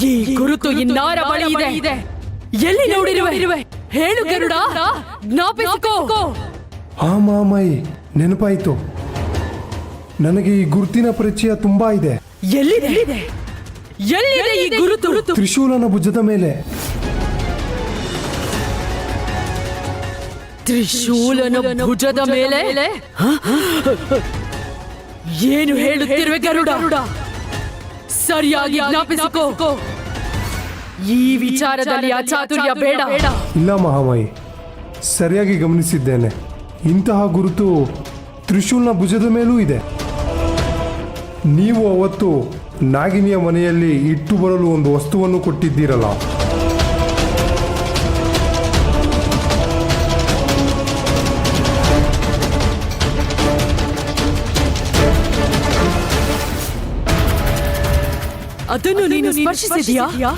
ಈ ಗುರುತು ಇನ್ನಾರ ಬಳಿ ಇದೆ. ಎಲ್ಲಿ ನೋಡಿರುವೆ? ಹೇಳು ಗರುಡ, ಜ್ಞಾಪಿಸಿಕೋ. ಹಾ ಮಾಮೈ, ನೆನಪಾಯ್ತು. ನನಗೆ ಈ ಗುರುತಿನ ಪರಿಚಯ ತುಂಬಾ ಇದೆ. ಎಲ್ಲಿದೆ ಈ ಗುರುತು? ತ್ರಿಶೂಲನ ಭುಜದ ಮೇಲೆ. ತ್ರಿಶೂಲನ ಭುಜದ ಮೇಲೆ? ಏನು ಹೇಳುತ್ತಿರುವೆ ಗರುಡ? ಸರಿಯಾಗಿ ಜ್ಞಾಪಿಸಿಕೋ. ಈ ವಿಚಾರದಲ್ಲಿ ಅಚಾತುರ್ಯ ಬೇಡ. ಇಲ್ಲ ಮಹಾಮಾಯಿ, ಸರಿಯಾಗಿ ಗಮನಿಸಿದ್ದೇನೆ. ಇಂತಹ ಗುರುತು ತ್ರಿಶೂಲ್ನ ಭುಜದ ಮೇಲೂ ಇದೆ. ನೀವು ಅವತ್ತು ನಾಗಿನಿಯ ಮನೆಯಲ್ಲಿ ಇಟ್ಟು ಬರಲು ಒಂದು ವಸ್ತುವನ್ನು ಕೊಟ್ಟಿದ್ದೀರಲ್ಲ, ಅದನ್ನು ನೀನು ಸ್ಪರ್ಶಿಸಿದೆಯಾ?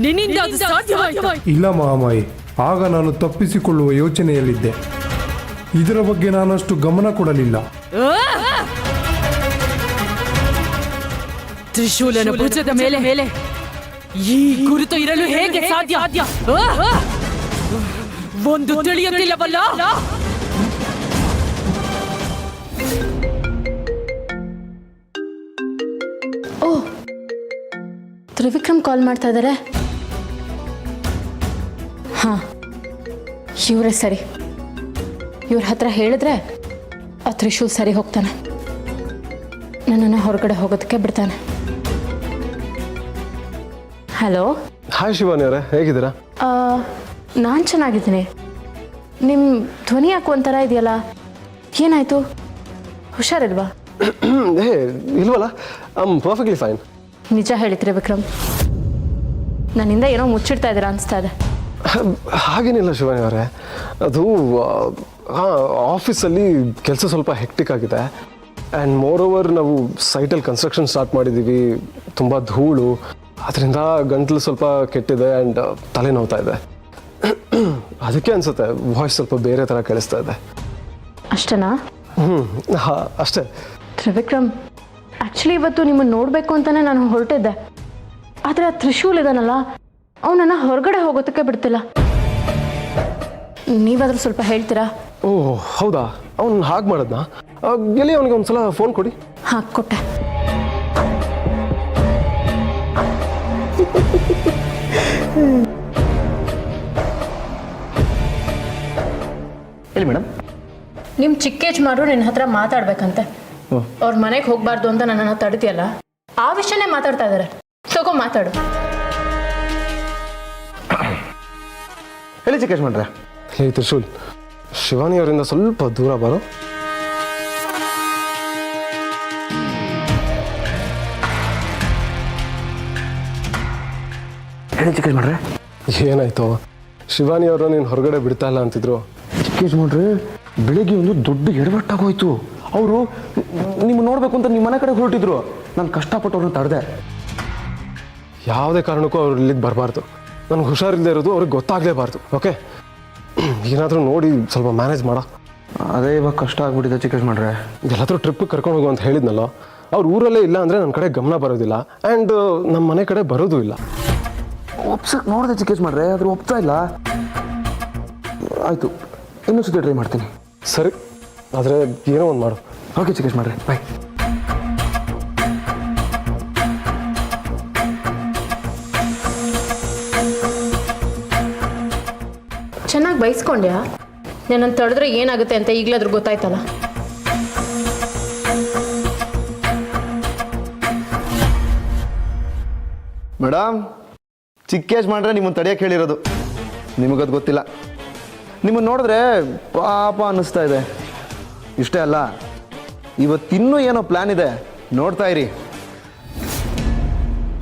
ನಿನ್ನಿಂದ ಅದು ಸಾಧ್ಯವಾಯಿತಾ? ಇಲ್ಲ ಮಹಾಮಾಯಿ, ಆಗ ನಾನು ತಪ್ಪಿಸಿಕೊಳ್ಳುವ ಯೋಚನೆಯಲ್ಲಿದ್ದೆ. ಇದರ ಬಗ್ಗೆ ನಾನಷ್ಟು ಗಮನ ಕೊಡಲಿಲ್ಲ. ತ್ರಿಶೂಲನ ಭುಜದ ಮೇಲೆ ಈ ಗುರುತು ಇರಲು ಹೇಗೆ ಸಾಧ್ಯ? ಒಂದು ತಿಳಿಯುತ್ತಿಲ್ಲವಲ್ಲ? ಓ, ತ್ರಿವಿಕ್ರಮ್ ಕಾಲ್ ಮಾಡ್ತಾ ಇದ್ದಾರೆ. ಹಾ, ಇವರೇ ಸರಿ. ಇವ್ರ ಹತ್ರ ಹೇಳಿದ್ರೆ ಆ ತ್ರಿಶೂಲ್ ಸರಿ ಹೋಗ್ತಾನೆ, ನನ್ನನ್ನು ಹೊರಗಡೆ ಹೋಗೋದಕ್ಕೆ ಬಿಡ್ತಾನೆ. ಹಲೋ. ಹಾಯ್ ಶಿವಾನಿ ಅವರೇ, ಹೇಗಿದ್ದೀರಾ? ನಾನು ಚೆನ್ನಾಗಿದ್ದೀನಿ. ನಿಮ್ಮ ಧ್ವನಿ ಯಾಕೆ ಒಂಥರ ಇದೆಯಲ್ಲ, ಏನಾಯಿತು? ಹುಷಾರಿಲ್ವಾ? ಏ ಇಲ್ವಲ್ಲ, ಪರ್ಫೆಕ್ಟ್ಲಿ ಫೈನ್. ನಿಜ ಹೇಳಿದ್ರಿ ವಿಕ್ರಮ್, ನನ್ನಿಂದ ಏನೋ ಮುಚ್ಚಿಡ್ತಾ ಇದ್ದೀರಾ ಅನಿಸ್ತಾ ಇದೆ. ಹಾಗೇನಿಲ್ಲ ಶಿವಾನಿ ಅವರೇ, ಅದು ಆಫೀಸಲ್ಲಿ ಕೆಲಸ ಸ್ವಲ್ಪ ಹೆಕ್ಟಿಕ್ ಆಗಿದೆ. ಆ್ಯಂಡ್ ಮೋರ್ ಓವರ್ ನಾವು ಸೈಟಲ್ಲಿ ಕನ್ಸ್ಟ್ರಕ್ಷನ್ ಸ್ಟಾರ್ಟ್ ಮಾಡಿದ್ದೀವಿ. ತುಂಬ ಧೂಳು, ಅದರಿಂದ ಗಂಟಲು ಸ್ವಲ್ಪ ಕೆಟ್ಟಿದೆ ಆ್ಯಂಡ್ ತಲೆ ನೋವ್ತಾ ಇದೆ. ಅದಕ್ಕೆ ಅನಿಸುತ್ತೆ ವಾಯ್ಸ್ ಸ್ವಲ್ಪ ಬೇರೆ ಥರ ಕೇಳಿಸ್ತಾ ಇದೆ. ಅಷ್ಟೇನಾ? ಹಾಂ, ಅಷ್ಟೇ. ತ್ರಿವಿಕ್ರಮ್, ಆ್ಯಕ್ಚುಲಿ ಇವತ್ತು ನಿಮ್ಮನ್ನು ನೋಡಬೇಕು ಅಂತಲೇ ನಾನು ಹೊರಟಿದ್ದೆ. ಆದರೆ ಆ ತ್ರಿಶೂಲ್ ಇದಾನಲ್ಲ, ಅವನನ್ನು ಹೊರಗಡೆ ಹೋಗೋದಕ್ಕೆ ಬಿಡ್ತಿಲ್ಲ. ನೀವಾದರೂ ಸ್ವಲ್ಪ ಹೇಳ್ತೀರಾ? ಓಹ್ ಹೌದಾ, ಅವ್ನು ಹಾಗೆ ಮಾಡಿದ್ನಾ? ಎಲ್ಲಿ ಅವನಿಗೆ ಒಂದು ಸಲ ಫೋನ್ ಕೊಡಿ. ಹಾಂ, ಕೊಟ್ಟೆ. ಹೇಳಿ ಮೇಡಮ್. ನಿಮ್ಮ ಚಿಕ್ಕ ಯಜಮಾನರು ನಿನ್ನ ಹತ್ರ ಮಾತಾಡ್ಬೇಕಂತೆ. ಅವ್ರ ಮನೆಗೆ ಹೋಗಬಾರ್ದು ಅಂತ ನನ್ನನ್ನು ತಡ್ತೀಯಲ್ಲ, ಆ ವಿಷಯನೇ ಮಾತಾಡ್ತಾ ಇದ್ದಾರೆ. ತಗೋ ಮಾತಾಡು. ಹೇಳಿ ಚಿಕ್ಕ ಯಜಮಾನ್ರೆ. ಹೇ ತ್ರಿಶೂಲ್, ಶಿವಾನಿ ಅವರಿಂದ ಸ್ವಲ್ಪ ದೂರ ಬರೋ. ಹೇಳಿ ಚಿಕ್ಕ ಯಜಮಾನ್ರೆ. ಏನಾಯ್ತು? ಶಿವಾನಿ ಅವರು ನೀನು ಹೊರಗಡೆ ಬಿಡ್ತಾ ಇಲ್ಲ ಅಂತಿದ್ರು. ಚಿಕ್ಕ ಯಜಮಾನ್ರೆ, ಬೆಳಿಗ್ಗೆ ಒಂದು ದೊಡ್ಡ ಎಡವಟ್ಟಾಗೋಯ್ತು. ಅವರು ನಿಮ್ಮ ನೋಡ್ಬೇಕು ಅಂತ ನಿಮ್ಮ ಮನೆ ಕಡೆ ಹೊರಟಿದ್ರು. ನಾನು ಕಷ್ಟಪಟ್ಟು ಅವ್ರನ್ನ ತಡೆದೆ. ಯಾವುದೇ ಕಾರಣಕ್ಕೂ ಅವ್ರು ಇಲ್ಲಿಗೆ ಬರಬಾರ್ದು. ನನಗೆ ಹುಷಾರಿಲ್ಲದೆ ಇರೋದು ಅವ್ರಿಗೆ ಗೊತ್ತಾಗಲೇಬಾರ್ದು. ಓಕೆ, ಏನಾದರೂ ನೋಡಿ ಸ್ವಲ್ಪ ಮ್ಯಾನೇಜ್ ಮಾಡ. ಅದೇ ಇವಾಗ ಕಷ್ಟ ಆಗ್ಬಿಟ್ಟಿದೆ ಚಿಕ್ಕ ಯಜಮಾನ್ರೆ. ಎಲ್ಲಾದರೂ ಟ್ರಿಪ್ಪಿಗೆ ಕರ್ಕೊಂಡು ಹೋಗು ಅಂತ ಹೇಳಿದ್ನಲ್ಲ, ಅವ್ರು ಊರಲ್ಲೇ ಇಲ್ಲ ಅಂದರೆ ನನ್ನ ಕಡೆ ಗಮನ ಬರೋದಿಲ್ಲ ಆ್ಯಂಡ್ ನಮ್ಮ ಮನೆ ಕಡೆ ಬರೋದು ಇಲ್ಲ. ಒಪ್ಸಕ್ಕೆ ನೋಡಿದೆ ಚಿಕ್ಕ ಯಜಮಾನ್ರೆ, ಆದರೂ ಒಪ್ತಾ ಇಲ್ಲ. ಆಯಿತು, ಇನ್ನೊಂದು ಸತಿ ಟ್ರೈ ಮಾಡ್ತೀನಿ. ಸರಿ, ಆದರೆ ಏನೋ ಒಂದು ಮಾಡು. ಓಕೆ ಚಿಕ್ಕ ಯಜಮಾನ್ರೆ, ಬಾಯ್. ಚೆನ್ನಾಗಿ ಬೈಸ್ಕೊಂಡ್ಯಾ? ನನ್ನನ್ನು ತಡೆದ್ರೆ ಏನಾಗುತ್ತೆ ಅಂತ ಈಗಲಾದ್ರೂ ಗೊತ್ತಾಯ್ತಲ್ಲ. ಮೇಡಮ್, ಚಿಕ್ಕ ಯಜಮಾನ್ರೆ ನಿಮ್ಮನ್ನು ತಡೆಯೋಕೆ ಹೇಳಿರೋದು. ನಿಮಗದು ಗೊತ್ತಿಲ್ಲ. ನಿಮ್ಮನ್ನು ನೋಡಿದ್ರೆ ಪಾಪ ಅನ್ನಿಸ್ತಾ ಇದೆ. ಇಷ್ಟೇ ಅಲ್ಲ, ಇವತ್ತಿನ್ನೂ ಏನೋ ಪ್ಲಾನ್ ಇದೆ, ನೋಡ್ತಾ ಇರಿ.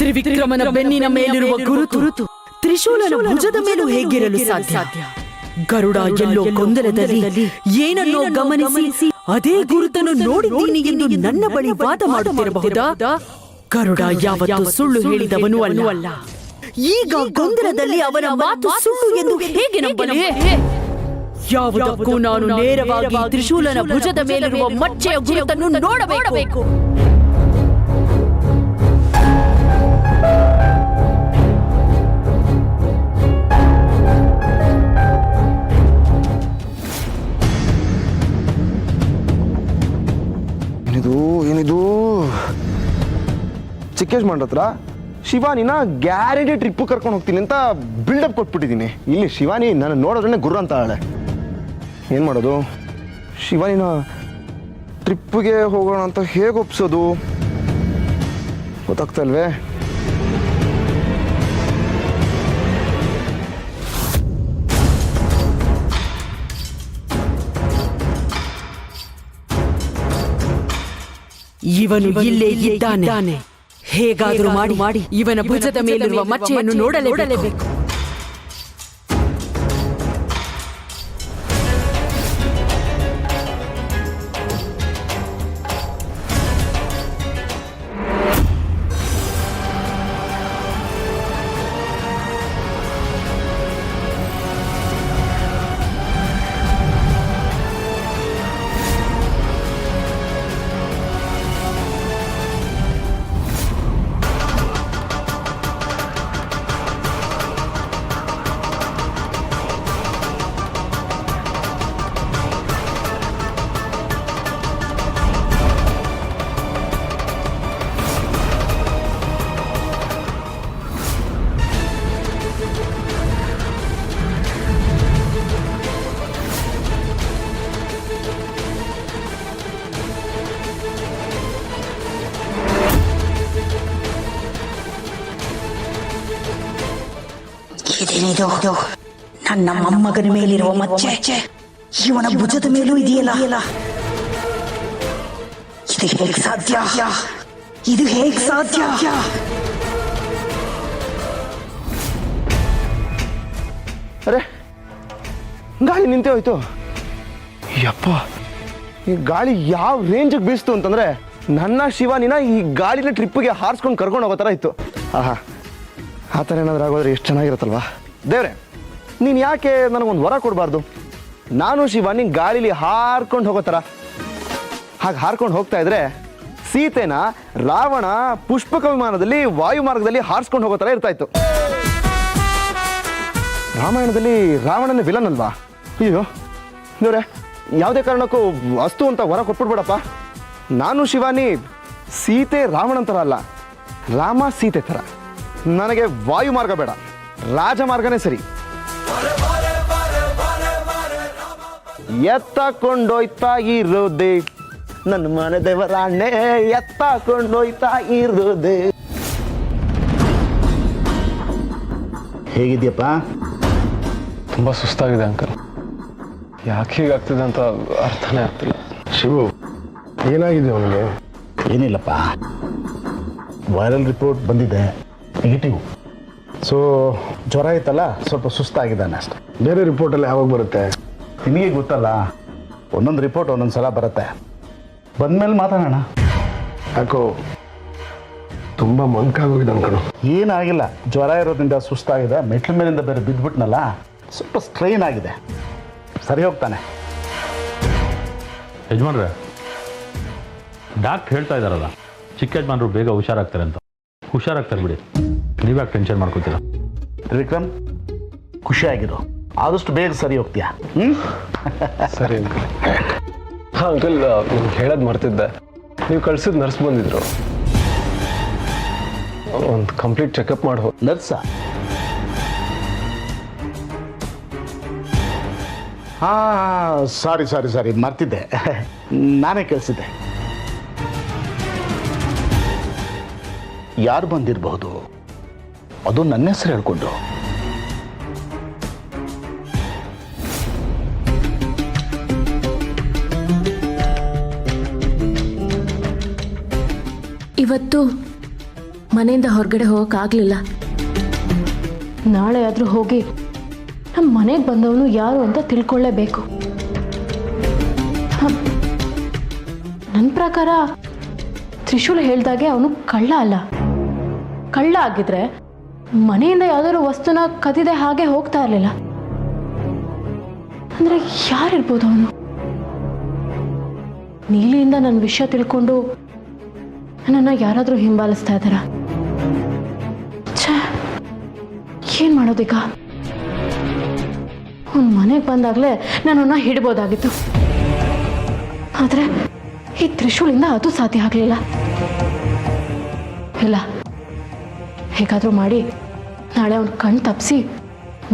ತ್ರಿವಿಕ್ರಮನ ಬೆನ್ನಿನ ಮೇಲಿರುವ ಗುರುತು ತ್ರಿಶೂಲನ ಭುಜದ ಮೇಲೂ ಹೇಗಿರಲು ಸಾಧ್ಯ? ಗರುಡ ಎಲ್ಲೋ ಗೊಂದಲದಲ್ಲಿ ಏನನ್ನೋ ಗಮನಿಸಿ ಅದೇ ಗುರುತನ್ನು ನೋಡಿದ್ದೀನಿ ಎಂದು ನನ್ನ ಬಳಿ ವಾದ ಮಾಡುತ್ತಿರಬಹುದಾ? ಗರುಡ ಯಾವತ್ತೂ ಸುಳ್ಳು ಹೇಳಿದವನು ಅಲ್ಲ. ಈಗ ಗೊಂದಲದಲ್ಲಿ ಅವನ ಮಾತು ಸುಳ್ಳು ಎಂದು ಹೇಗೆ ನಂಬಲಿ? ಯಾವುದಕ್ಕೂ ನಾನು ನೇರವಾಗಿ ತ್ರಿಶೂಲನ ಭುಜದ ಮೇಲಿರುವ ಮಚ್ಚೆಯ ಗುರುತನ್ನು ನೋಡಬೇಕು. ಚಿಕ್ಕೇಶ್ ಮಾಡ್ರ ಹತ್ರ ಶಿವಾನಿನ ಗ್ಯಾರಂಟಿ ಟ್ರಿಪ್ ಕರ್ಕೊಂಡು ಹೋಗ್ತೀನಿ ಅಂತ ಬಿಲ್ಡಪ್ ಕೊಟ್ಬಿಟ್ಟಿದ್ದೀನಿ. ಇಲ್ಲಿ ಶಿವಾನಿ ನನ್ನ ನೋಡೋದ್ರೇ ಗುರ್ರ ಅಂತ ಆಳೆ. ಏನು ಮಾಡೋದು? ಶಿವಾನಿನ ಟ್ರಿಪ್ಪಿಗೆ ಹೋಗೋಣ ಅಂತ ಹೇಗೆ ಒಪ್ಸೋದು ಗೊತ್ತಾಗ್ತಾ ಇಲ್ವೇ? ಇವನು ಇಲ್ಲೇ ಇದ್ದಾನೆ. ಹೇಗಾದರೂ ಮಾಡಿ ಇವನ ಭುಜದ ಮೇಲಿರುವ ಮಚ್ಚೆಯನ್ನು ನೋಡಲೇಬೇಕು. ಇದೇನಿದು? ನನ್ನ ಮೊಮ್ಮಗನ ಮೇಲಿರುವ ಮಚ್ಚೆ ಇವನ ಭುಜದ ಮೇಲೂ ಇದೆಯಲ್ಲ. ಇದು ಹೇಗೆ ಸಾಧ್ಯ? ಇದು ಹೇಗೆ ಸಾಧ್ಯ? ಅರೆ, ಗಾಳಿ ನಿಂತೇ ಹೋಯ್ತು. ಯಪ್ಪ, ಈ ಗಾಳಿ ಯಾವ ರೇಂಜಿಗೆ ಬೀಸ್ತು ಅಂತಂದ್ರೆ ನನ್ನ ಶಿವಾನಿನ ಈ ಗಾಳಿನ ಟ್ರಿಪ್ಪಿಗೆ ಹಾರಿಸ್ಕೊಂಡು ಕರ್ಕೊಂಡು ಹೋಗೋ ಥರ ಇತ್ತು. ಆಹಾ, ಆ ಥರ ಏನಾದರೂ ಆಗೋದ್ರೆ ಎಷ್ಟು ಚೆನ್ನಾಗಿರುತ್ತಲ್ವಾ? ದೇವ್ರೆ, ನೀನು ಯಾಕೆ ನನಗೊಂದು ವರ ಕೊಡಬಾರ್ದು? ನಾನು ಶಿವಾನಿ ಗಾಳಿಲಿ ಹಾರ್ಕೊಂಡು ಹೋಗೋ ಥರ ಹಾಗೆ ಹಾರ್ಕೊಂಡು ಹೋಗ್ತಾ ಇದ್ರೆ ಸೀತೆನ ರಾವಣ ಪುಷ್ಪಕ ವಿಮಾನದಲ್ಲಿ ವಾಯು ಮಾರ್ಗದಲ್ಲಿ ಹಾರಿಸ್ಕೊಂಡು ಹೋಗೋ ಥರ ಇರ್ತಾ ಇತ್ತು. ರಾಮಾಯಣದಲ್ಲಿ ರಾವಣನ ವಿಲನ್ ಅಲ್ವಾ? ಅಯ್ಯೋ ದೇವ್ರೆ, ಯಾವುದೇ ಕಾರಣಕ್ಕೂ ಅಸ್ತು ಅಂತ ವರ ಕೊಟ್ಬಿಡ್ಬೇಡಪ್ಪ. ನಾನು ಶಿವಾನಿ ಸೀತೆ ರಾವಣನ ಥರ ಅಲ್ಲ, ರಾಮ ಸೀತೆ ಥರ. ನನಗೆ ವಾಯು ಮಾರ್ಗ ಬೇಡ, ರಾಜಮಾರ್ಗನೇ ಸರಿ. ಎತ್ತಕೊಂಡೋಯ್ತಾ ಇರೋದೆ ನನ್ನ ಮನೆ ದೇವರಾಣೆ, ಎತ್ತಕೊಂಡೋಯ್ತಾ ಇರೋದೆ. ಹೇಗಿದ್ಯಪ್ಪ? ತುಂಬ ಸುಸ್ತಾಗಿದೆ ಅಂಕಲ್. ಯಾಕೆ ಹೀಗಾಗ್ತಿದೆ ಅಂತ ಅರ್ಥನೇ ಆಗ್ತಿಲ್ಲ. ಶಿವು, ಏನಾಗಿದೆ ಅವನಿಗೆ? ಏನಿಲ್ಲಪ್ಪ, ವೈರಲ್ ರಿಪೋರ್ಟ್ ಬಂದಿದೆ, ನೆಗೆಟಿವ್. ಸೊ ಜ್ವರ ಐತಲ್ಲ, ಸ್ವಲ್ಪ ಸುಸ್ತಾಗಿದ್ದಾನೆ ಅಷ್ಟೆ. ಬೇರೆ ರಿಪೋರ್ಟಲ್ಲಿ ಯಾವಾಗ ಬರುತ್ತೆ? ನಿನಗೆ ಗೊತ್ತಲ್ಲ, ಒಂದೊಂದು ರಿಪೋರ್ಟ್ ಒಂದೊಂದು ಸಲ ಬರುತ್ತೆ. ಬಂದಮೇಲೆ ಮಾತಾಡೋಣ. ಯಾಕೋ ತುಂಬ ಮಂಕಾಗೋಗಿದೆ ಅನ್ಕಣು. ಏನಾಗಿಲ್ಲ, ಜ್ವರ ಇರೋದ್ರಿಂದ ಸುಸ್ತಾಗಿದೆ, ಮೆಟ್ಲ ಮೇಲಿಂದ ಬೇರೆ ಬಿದ್ದುಬಿಟ್ನಲ್ಲ, ಸ್ವಲ್ಪ ಸ್ಟ್ರೈನ್ ಆಗಿದೆ. ಸರಿ ಹೋಗ್ತಾನೆ. ಯಜಮಾನ್ರೆ, ಡಾಕ್ಟ್ರ್ ಹೇಳ್ತಾ ಇದ್ದಾರಲ್ಲ, ಚಿಕ್ಕ ಯಜಮಾನ್ರು ಬೇಗ ಹುಷಾರಾಗ್ತಾರೆ ಅಂತ. ಹುಷಾರಾಗ್ತಾರೆ ಬಿಡಿ, ನೀವ್ಯಾಕೆ ಟೆನ್ಷನ್ ಮಾಡ್ಕೊತೀರ? ತ್ರಿವಿಕ್ರಮ್, ಖುಷಿಯಾಗಿರು, ಆದಷ್ಟು ಬೇಗ ಸರಿ ಹೋಗ್ತೀಯಾ? ಸರಿ ಅಂಕಲ್. ಹಾಂ ಅಂಕಲ್, ನಿಮ್ಗೆ ಹೇಳೋದು ಮರ್ತಿದ್ದೆ. ನೀವು ಕಳ್ಸಿದ ನರ್ಸ್ ಬಂದಿದ್ರು, ಒಂದು ಕಂಪ್ಲೀಟ್ ಚೆಕಪ್ ಮಾಡಿ ಹೋಗಿ. ನರ್ಸ? ಹಾಂ, ಸಾರಿ ಮರ್ತಿದ್ದೆ, ನಾನೇ ಕಳಿಸಿದ್ದೆ. ಯಾರು ಬಂದಿರಬಹುದು? ಅದು ನನ್ನ ಹೆಸರು ಹೇಳ್ಕೊಂಡು. ಇವತ್ತು ಮನೆಯಿಂದ ಹೊರಗಡೆ ಹೋಗೋಕ್ಕಾಗಲಿಲ್ಲ. ನಾಳೆ ಆದರೂ ಹೋಗಿ ನಮ್ಮ ಮನೆಗೆ ಬಂದವನು ಯಾರು ಅಂತ ತಿಳ್ಕೊಳ್ಳೇಬೇಕು. ನನ್ನ ಪ್ರಕಾರ ತ್ರಿಶೂಲ್ ಹೇಳ್ದಾಗೆ ಅವನು ಕಳ್ಳ ಅಲ್ಲ. ಕಳ್ಳ ಆಗಿದ್ರೆ ಮನೆಯಿಂದ ಯಾವ್ದಾದ್ರು ವಸ್ತುನ ಕದಿದೆ ಹಾಗೆ ಹೋಗ್ತಾ ಇರಲಿಲ್ಲ. ಅಂದ್ರೆ ಯಾರಿರ್ಬೋದು ಅವನು? ನೀಲಿಯಿಂದ ನನ್ನ ವಿಷಯ ತಿಳ್ಕೊಂಡು ನನ್ನನ್ನು ಯಾರಾದರೂ ಹಿಂಬಾಲಿಸ್ತಾ ಇದ್ದಾರ? ಛೇ, ಏನ್ ಮಾಡೋದೀಗ? ಅವ್ನ ಮನೆಗೆ ಬಂದಾಗಲೇ ನನ್ನನ್ನು ಹಿಡ್ಬೋದಾಗಿತ್ತು. ಆದರೆ ಈ ತ್ರಿಶೂಲಿಂದ ಅದು ಸಾಧ್ಯ ಆಗಲಿಲ್ಲ. ಇಲ್ಲ, ಹೇಗಾದರೂ ಮಾಡಿ ನಾಳೆ ಅವ್ನ ಕಣ್ ತಪ್ಪಿಸಿ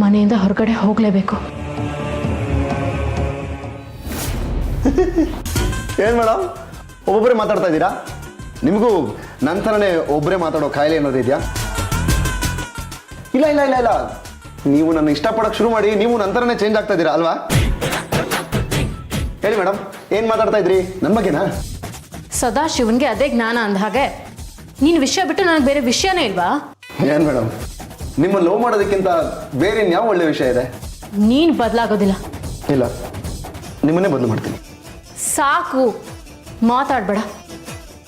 ಮನೆಯಿಂದ ಹೊರಗಡೆ ಹೋಗಲೇಬೇಕು. ಏನು ಮೇಡಮ್, ಒಬ್ಬೊಬ್ಬರೇ ಮಾತಾಡ್ತಾ ಇದ್ದೀರಾ? ನಿಮಗೂ ನನ್ನ ಥರನೇ ಒಬ್ಬರೇ ಮಾತಾಡೋ ಕಾಯಿಲೆ ಏನಾದ್ರು ಇದೆಯಾ? ಇಲ್ಲ ಇಲ್ಲ ಇಲ್ಲ ಇಲ್ಲ, ನೀವು ನನ್ನ ಇಷ್ಟಪಡೋಕೆ ಶುರು ಮಾಡಿ ನೀವು ನನ್ನ ಥರನೇ ಚೇಂಜ್ ಆಗ್ತಾ ಇದ್ದೀರಾ ಅಲ್ವಾ? ಹೇಳಿ ಮೇಡಮ್, ಏನು ಮಾತಾಡ್ತಾ ಇದ್ರಿ? ನನ್ನ ಬಗ್ಗೆನಾ? ಸದಾ ಶಿವನ್ಗೆ ಅದೇ ಜ್ಞಾನ ಅಂದ ಹಾಗೆ ನೀನು ವಿಷಯ ಬಿಟ್ಟು ನನಗೆ ಬೇರೆ ವಿಷಯನೇ ಇಲ್ವಾ? ಏನು ಮೇಡಮ್, ನಿಮ್ಮ ಲವ್ ಮಾಡೋದಕ್ಕಿಂತ ಬೇರೆ ಇನ್ಯಾವ ಒಳ್ಳೆ ವಿಷಯ ಇದೆ? ನೀನು ಬದಲಾಗೋದಿಲ್ಲ. ಇಲ್ಲ, ನಿಮ್ಮನ್ನೇ ಬದಲು ಮಾಡ್ತೀನಿ. ಸಾಕು, ಮಾತಾಡಬೇಡ.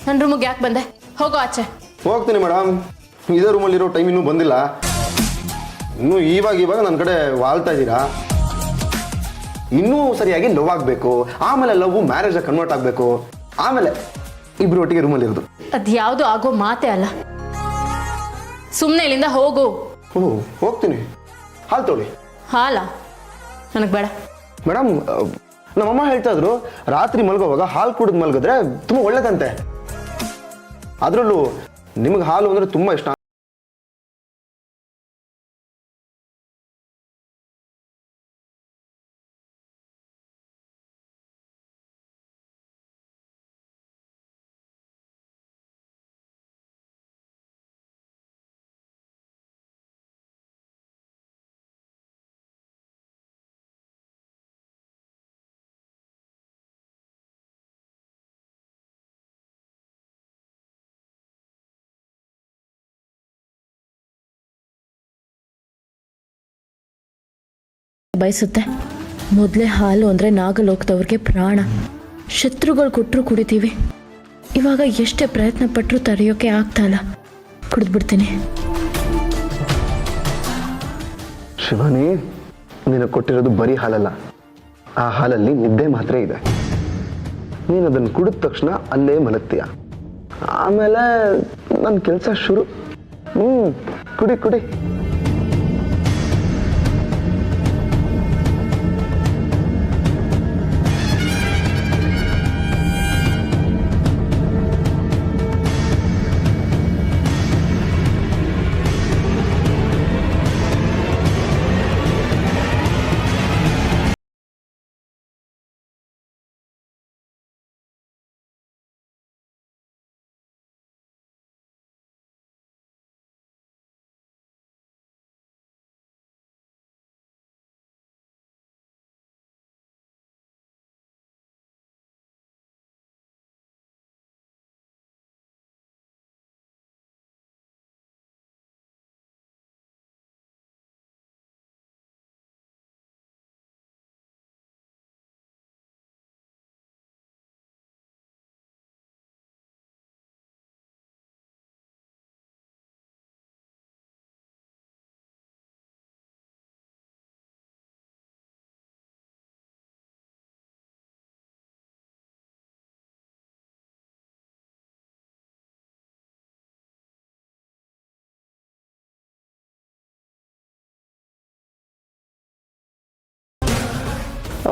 ನನ್ನ ರೂಮಿಗೆ ಯಾಕೆ ಬಂದೆ? ಹೋಗೋ ಆಚೆ. ಹೋಗ್ತೀನಿ ಮೇಡಮ್, ಇದೇ ರೂಮಲ್ಲಿರೋ ಟೈಮ್ ಇನ್ನೂ ಬಂದಿಲ್ಲ. ಇನ್ನೂ ಇವಾಗ ನನ್ನ ಕಡೆ ವಾಲ್ತಾ ಇದ್ದೀರಾ. ಇನ್ನೂ ಸರಿಯಾಗಿ ಲವ್ ಆಗಬೇಕು, ಆಮೇಲೆ ಲವ್ ಮ್ಯಾರೇಜಾಗಿ ಕನ್ವರ್ಟ್ ಆಗಬೇಕು, ಆಮೇಲೆ ಇಬ್ಬರು ಒಟ್ಟಿಗೆ ರೂಮಲ್ಲಿರೋದು. ಅದ್ಯಾವುದು ಆಗೋ ಮಾತೇ ಅಲ್ಲ. ಸುಮ್ಮನೆ ಇಲ್ಲಿಂದ ಹೋಗು. ಹೋಗ್ತೀನಿ. ಹಾಲು ತೊಳಿ. ಹಾಲ ನನಗೆ ಬೇಡ. ಮೇಡಮ್, ನಮ್ಮಮ್ಮ ಹೇಳ್ತಾ ಇದ್ರು ರಾತ್ರಿ ಮಲ್ಗೋವಾಗ ಹಾಲು ಕುಡಿದು ಮಲ್ಗಿದ್ರೆ ತುಂಬ ಒಳ್ಳೇದಂತೆ. ಅದರಲ್ಲೂ ನಿಮಗೆ ಹಾಲು ಅಂದರೆ ತುಂಬ ಇಷ್ಟ. ಬಯಸುತ್ತೆ. ಮೊದಲೇ ಹಾಲು ಅಂದರೆ ನಾಗಲೋಕದವ್ರಿಗೆ ಪ್ರಾಣ. ಶತ್ರುಗಳು ಕೊಟ್ಟರು ಕುಡಿತೀವಿ. ಇವಾಗ ಎಷ್ಟೇ ಪ್ರಯತ್ನ ಪಟ್ಟರು ತಡೆಯೋಕೆ ಆಗ್ತಾ ಇಲ್ಲ. ಕುಡಿದ್ಬಿಡ್ತೀನಿ. ಶಿವಾನಿ, ನೀನು ಕೊಟ್ಟಿರೋದು ಬರೀ ಹಾಲಲ್ಲ, ಆ ಹಾಲಲ್ಲಿ ನಿದ್ದೆ ಮಾತ್ರ ಇದೆ. ನೀನು ಅದನ್ನು ಕುಡಿದ ತಕ್ಷಣ ಅಲ್ಲೇ ಮಲಗ್ತೀಯ. ಆಮೇಲೆ ನನ್ನ ಕೆಲಸ ಶುರು. ಕುಡಿ ಕುಡಿ.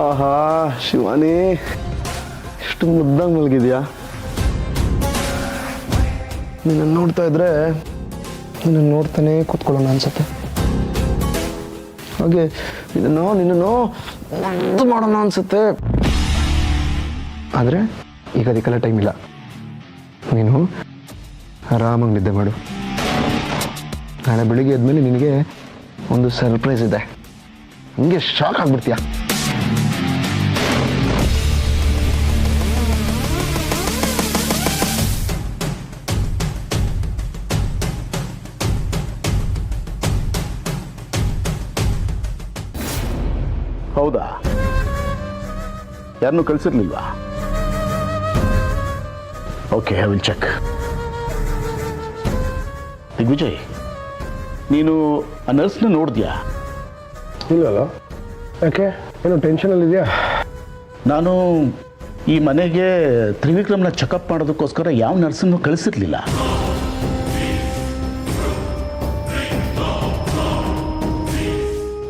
ಆಹಾ ಶಿವಾನಿ, ಎಷ್ಟು ಮುದ್ದಾಗಿ ಮಲಗಿದ್ಯಾ. ನಿನ್ನನ್ನು ನೋಡ್ತಾ ಇದ್ರೆ ನಿನ್ನನ್ನು ನೋಡ್ತಾನೆ ಕೂತ್ಕೊಳ್ಳೋಣ ಅನ್ಸುತ್ತೆ. ಹಾಗೆ ನಿನ್ನನ್ನು ಮುದ್ದು ಮಾಡೋಣ ಅನ್ಸುತ್ತೆ. ಆದರೆ ಈಗ ಅದಕ್ಕೆಲ್ಲ ಟೈಮ್ ಇಲ್ಲ. ನೀನು ಆರಾಮಾಗಿ ನಿದ್ದೆ ಮಾಡು. ನಾಳೆ ಬೆಳಿಗ್ಗೆ ಎದ್ಮೇಲೆ ನಿನಗೆ ಒಂದು ಸರ್ಪ್ರೈಸ್ ಇದೆ. ಹಿಂಗೆ ಶಾಕ್ ಆಗ್ಬಿಡ್ತೀಯ. ಹೌದಾ? ಯಾರನ್ನೂ ಕಳಿಸಿರ್ಲಿಲ್ವಾ? Okay, I will check. Digvijay, ನೀನು ಆ ನರ್ಸ್ನ ನೋಡಿದ್ಯಾ? ಇಲ್ಲಲ್ಲ. ಯಾಕೆ, ಏನೋ ಟೆನ್ಷನಲ್ಲಿದೆಯಾ? ನಾನು ಈ ಮನೆಗೆ ತ್ರಿವಿಕ್ರಮ್ನ ಚೆಕಪ್ ಮಾಡೋದಕ್ಕೋಸ್ಕರ ಯಾವ ನರ್ಸನ್ನು ಕಳಿಸಿರ್ಲಿಲ್ಲ.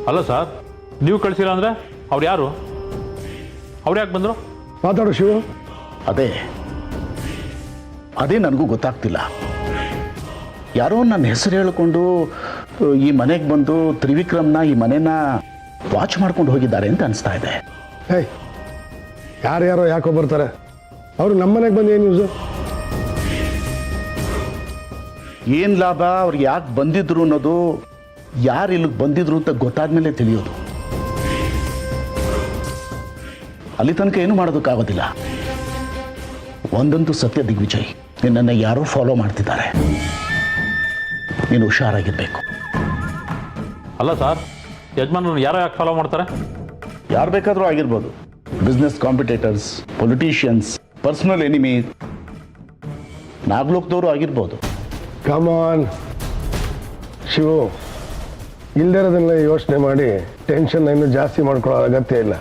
ಅಲ್ಲ ಸರ್, ನೀವು ಕಳಿಸಿಲ್ಲ ಅಂದರೆ ಅವ್ರು ಯಾರು? ಅವ್ರು ಯಾಕೆ ಬಂದರು? ಮಾತಾಡು ಶಿವ. ಅದೇ ನನಗೂ ಗೊತ್ತಾಗ್ತಿಲ್ಲ. ಯಾರೋ ನನ್ನ ಹೆಸರು ಹೇಳಿಕೊಂಡು ಈ ಮನೆಗೆ ಬಂದು ತ್ರಿವಿಕ್ರಮ್ನ ಈ ಮನೆನ ವಾಚ್ ಮಾಡ್ಕೊಂಡು ಹೋಗಿದ್ದಾರೆ ಅಂತ ಅನಿಸ್ತಾ ಇದೆ. ಹೇಯ್, ಯಾರ್ಯಾರೋ ಯಾಕೋ ಬರ್ತಾರೆ, ಅವರು ನಮ್ಮನೆಗೆ ಬಂದು ಏನು ಯೂಸು? ಏನು ಲಾಭ? ಅವ್ರಿಗೆ ಯಾಕೆ ಬಂದಿದ್ರು ಅನ್ನೋದು ಯಾರು ಇಲ್ಲಿಗೆ ಬಂದಿದ್ರು ಅಂತ ಗೊತ್ತಾದ್ಮೇಲೆ ತಿಳಿಯೋದು. ಅಲ್ಲಿ ತನಕ ಏನು ಮಾಡೋದಕ್ಕಾಗೋದಿಲ್ಲ. ಒಂದಂತೂ ಸತ್ಯ ದಿಗ್ವಿಜಯ್, ನಿನ್ನನ್ನು ಯಾರೋ ಫಾಲೋ ಮಾಡ್ತಿದ್ದಾರೆ. ನೀನು ಹುಷಾರಾಗಿರ್ಬೇಕು. ಅಲ್ಲ ಸರ್, ಯಜಮಾನ್ರನ್ನ ಯಾರೋ ಯಾಕೆ ಫಾಲೋ ಮಾಡ್ತಾರೆ? ಯಾರು ಬೇಕಾದರೂ ಆಗಿರ್ಬೋದು. Business competitors, politicians, personal enemy, ನಾಗ್ಲೋಕದವರು ಆಗಿರ್ಬೋದು. ಕಮಾನ್ ಶಿವು, ಇಲ್ದಿರೋದನ್ನ ಯೋಚನೆ ಮಾಡಿ ಟೆನ್ಷನ್ ಇನ್ನೂ ಜಾಸ್ತಿ ಮಾಡ್ಕೊಳ್ಳೋ ಅಗತ್ಯ ಇಲ್ಲ.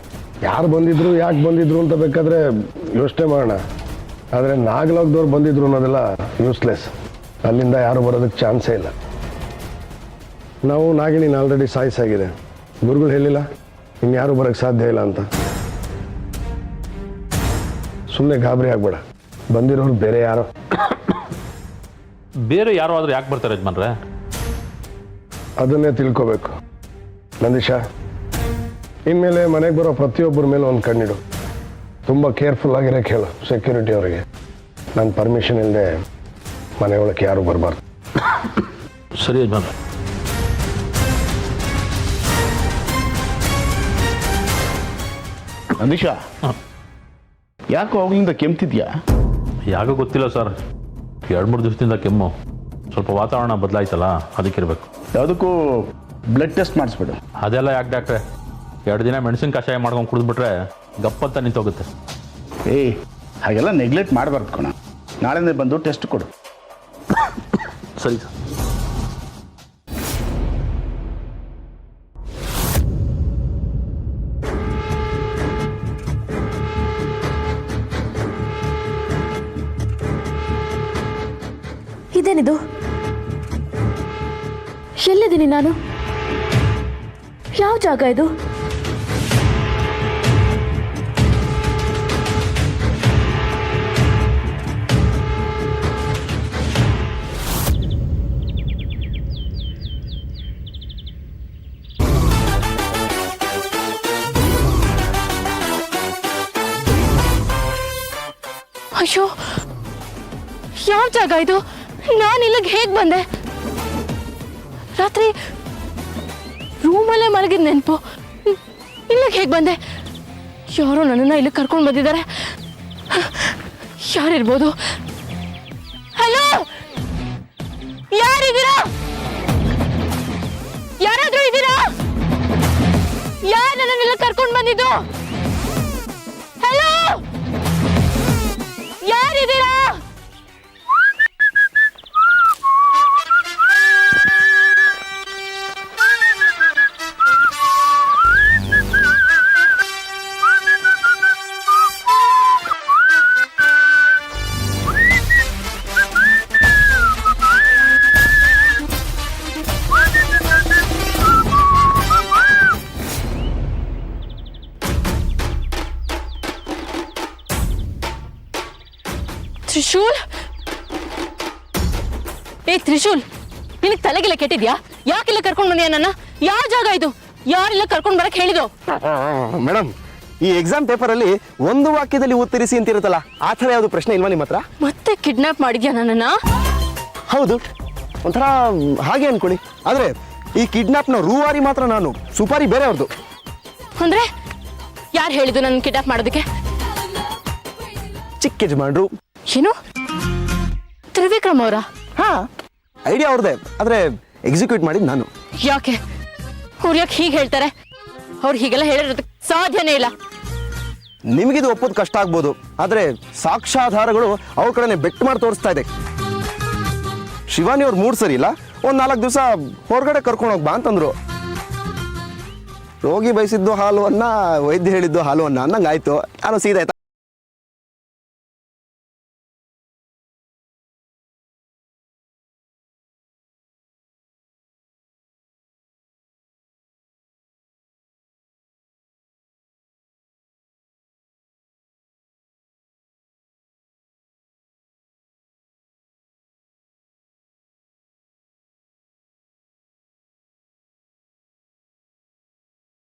ಯಾರು ಬಂದಿದ್ರು, ಯಾಕೆ ಬಂದಿದ್ರು ಅಂತ ಬೇಕಾದರೆ ಯೋಚನೆ ಮಾಡೋಣ. ಆದರೆ ನಾಗಲೋಕದವ್ರು ಬಂದಿದ್ರು ಅನ್ನೋದೆಲ್ಲ ಯೂಸ್ಲೆಸ್. ಅಲ್ಲಿಂದ ಯಾರು ಬರೋದಕ್ಕೆ ಚಾನ್ಸೇ ಇಲ್ಲ. ನಾವು ನಾಗಿಣಿನ ಆಲ್ರೆಡಿ ಸಾಯಿಸಾಗಿದೆ. ಗುರುಗಳು ಹೇಳಿಲ್ಲ ಇನ್ಯಾರು ಬರೋಕ್ಕೆ ಸಾಧ್ಯ ಇಲ್ಲ ಅಂತ. ಸುಮ್ಮನೆ ಗಾಬರಿ ಆಗ್ಬೇಡ, ಬಂದಿರೋರು ಬೇರೆ ಯಾರೋ. ಬೇರೆ ಯಾರೋ ಆದರೂ ಯಾಕೆ ಬರ್ತಾರೆ ಯಜಮಾನ್ರೆ? ಅದನ್ನೇ ತಿಳ್ಕೋಬೇಕು ನಂದೀಶ. ಇನ್ಮೇಲೆ ಮನೆಗೆ ಬರೋ ಪ್ರತಿಯೊಬ್ಬರ ಮೇಲೆ ಒಂದು ಕಣ್ಣಿಡು. ತುಂಬ ಕೇರ್ಫುಲ್ ಆಗಿರೋಕ್ಕೆ ಹೇಳು ಸೆಕ್ಯೂರಿಟಿ ಅವರಿಗೆ. ನನ್ನ ಪರ್ಮಿಷನ್ ಇಲ್ಲದೆ ಮನೆ ಒಳಕ್ಕೆ ಯಾರು ಬರಬಾರ್ದು. ಸರಿ ಯಜಮಾನ್ರೆ. ನಂದೀಶಾ, ಯಾಕೋ ಅವಾಗಲಿಂದ ಕೆಮ್ತಿದ್ಯಾ? ಯಾಕೋ ಗೊತ್ತಿಲ್ಲ ಸರ್, 2-3 ದಿವಸದಿಂದ ಕೆಮ್ಮು. ಸ್ವಲ್ಪ ವಾತಾವರಣ ಬದಲಾಯ್ತಲ್ಲ, ಅದಕ್ಕಿರಬೇಕು. ಯಾವುದಕ್ಕೂ ಬ್ಲಡ್ ಟೆಸ್ಟ್ ಮಾಡಿಸ್ಬಿಡು. ಅದೆಲ್ಲ ಯಾಕೆ ಡಾಕ್ಟ್ರೆ? 2 ದಿನ ಮೆಣಸಿನ ಕಷಾಯ ಮಾಡ್ಕೊಂಡು ಕುಡಿದ್ಬಿಟ್ರೆ ಗಪ್ಪಂತ ನಿಂತೋಗುತ್ತೆ. ಏಯ್, ಹಾಗೆಲ್ಲ ನೆಗ್ಲೆಕ್ಟ್ ಮಾಡಬಾರ್ದು ಕಣ. ನಾಳೆನೇ ಬಂದು ಟೆಸ್ಟ್ ಕೊಡು. ಸರಿ ಸರ್. ಇದೇನಿದು? ಎಲ್ಲಿದ್ದೀನಿ ನಾನು? ಯಾವ ಜಾಗ ಇದು? ಅಯ್ಯೋ, ಯಾವ ಜಾಗ ಇದು? ನಾನು ಇಲ್ಲಿಗೆ ಹೇಗೆ ಬಂದೆ? ರಾತ್ರಿ ರೂಮಲ್ಲೇ ಮಲಗಿದ ನೆನಪು. ಇಲ್ಲಿಗೆ ಹೇಗೆ ಬಂದೆ? ಯಾರೋ ನನ್ನನ್ನು ಇಲ್ಲಿ ಕರ್ಕೊಂಡು ಬಂದಿದ್ದಾರೆ. ಯಾರಿರ್ಬೋದು? ಹಲೋ, ಯಾರಿದ್ದೀರಾ? ಯಾರಾದ್ರೂ ಇದ್ದೀರಾ? ಯಾರು ನನ್ನನ್ನು ಇಲ್ಲಿ ಕರ್ಕೊಂಡು ಬಂದಿದ್ದು? ಹಲೋ, ಯಾರಿದ್ದೀರಾ? ತ್ರಿಶೂಲ್, ಏ ತ್ರಿಶೂಲ್, ನಿನಗೆ ತಲೆಗೆಲ್ಲ ಕೆಟ್ಟಿದ್ಯಾ? ಯಾಕಿಲ್ಲ ಕರ್ಕೊಂಡು ಬಂದ್ಯಾ ನನ್ನ? ಯಾವ ಜಾಗ ಇದು? ಯಾರಿಲ್ಲ ಕರ್ಕೊಂಡು ಬರಕ್ ಹೇಳಿದ್ರು? ಮೇಡಮ್, ಈ ಎಕ್ಸಾಮ್ ಪೇಪರಲ್ಲಿ ಒಂದು ವಾಕ್ಯದಲ್ಲಿ ಉತ್ತರಿಸಿ ಅಂತಿರುತ್ತಲ್ಲ, ಆ ಥರ ಯಾವುದು ಪ್ರಶ್ನೆ ಇಲ್ವಾ ನಿಮ್ಮ ಹತ್ರ? ಮತ್ತೆ ಕಿಡ್ನಾಪ್ ಮಾಡಿದ್ಯಾ ನನ್ನನ್ನ? ಹೌದು, ಒಂಥರ ಹಾಗೆ ಅನ್ಕೊಳ್ಳಿ. ಆದರೆ ಈ ಕಿಡ್ನಾಪ್ನ ರೂವಾರಿ ಮಾತ್ರ ನಾನು, ಸುಪಾರಿ ಬೇರೆ ಅವ್ರದ್ದು. ಅಂದ್ರೆ ಯಾರು ಹೇಳಿದ್ದು ನನ್ನ ಕಿಡ್ನಾಪ್ ಮಾಡೋದಕ್ಕೆ? ಚಿಕ್ಕ ಯಜಮಾನ್ರು. ಏನು, ತ್ರಿವಿಕ್ರಮ್ ಅವರ? ಹಾ, ಐಡಿಯಾ ಅವ್ರದ್ದೇ, ಆದರೆ ಎಕ್ಸಿಕ್ಯೂಟ್ ಮಾಡಿದ್ದು ನಾನು. ಯಾಕೆ ಅವ್ರು ಯಾಕೆ ಹೀಗೆ ಹೇಳ್ತಾರೆ? ಅವ್ರು ಹೀಗೆಲ್ಲ ಹೇಳಿರೋದಕ್ಕೆ ಸಾಧ್ಯನೇ ಇಲ್ಲ. ನಿಮಗಿದು ಒಪ್ಪೋದು ಕಷ್ಟ ಆಗ್ಬೋದು, ಆದರೆ ಸಾಕ್ಷ್ಯಾಧಾರಗಳು ಅವ್ರ ಕಡೆನೆ ಬೆಟ್ ಮಾಡಿ ತೋರಿಸ್ತಾ ಇದೆ. ಶಿವಾನಿ ಅವ್ರ ಮೂಡ್ ಸರಿ ಇಲ್ಲ, ಒಂದು 4 ದಿವಸ ಹೊರಗಡೆ ಕರ್ಕೊಂಡೋಗಿ ಬಾ ಅಂತಂದ್ರು. ರೋಗಿ ಬಯಸಿದ್ದು ಹಾಲು ಅನ್ನ, ವೈದ್ಯ ಹೇಳಿದ್ದು ಹಾಲು ಅನ್ನ ಅನ್ನಂಗಾಯ್ತು. ನಾನು ಸೀದಾ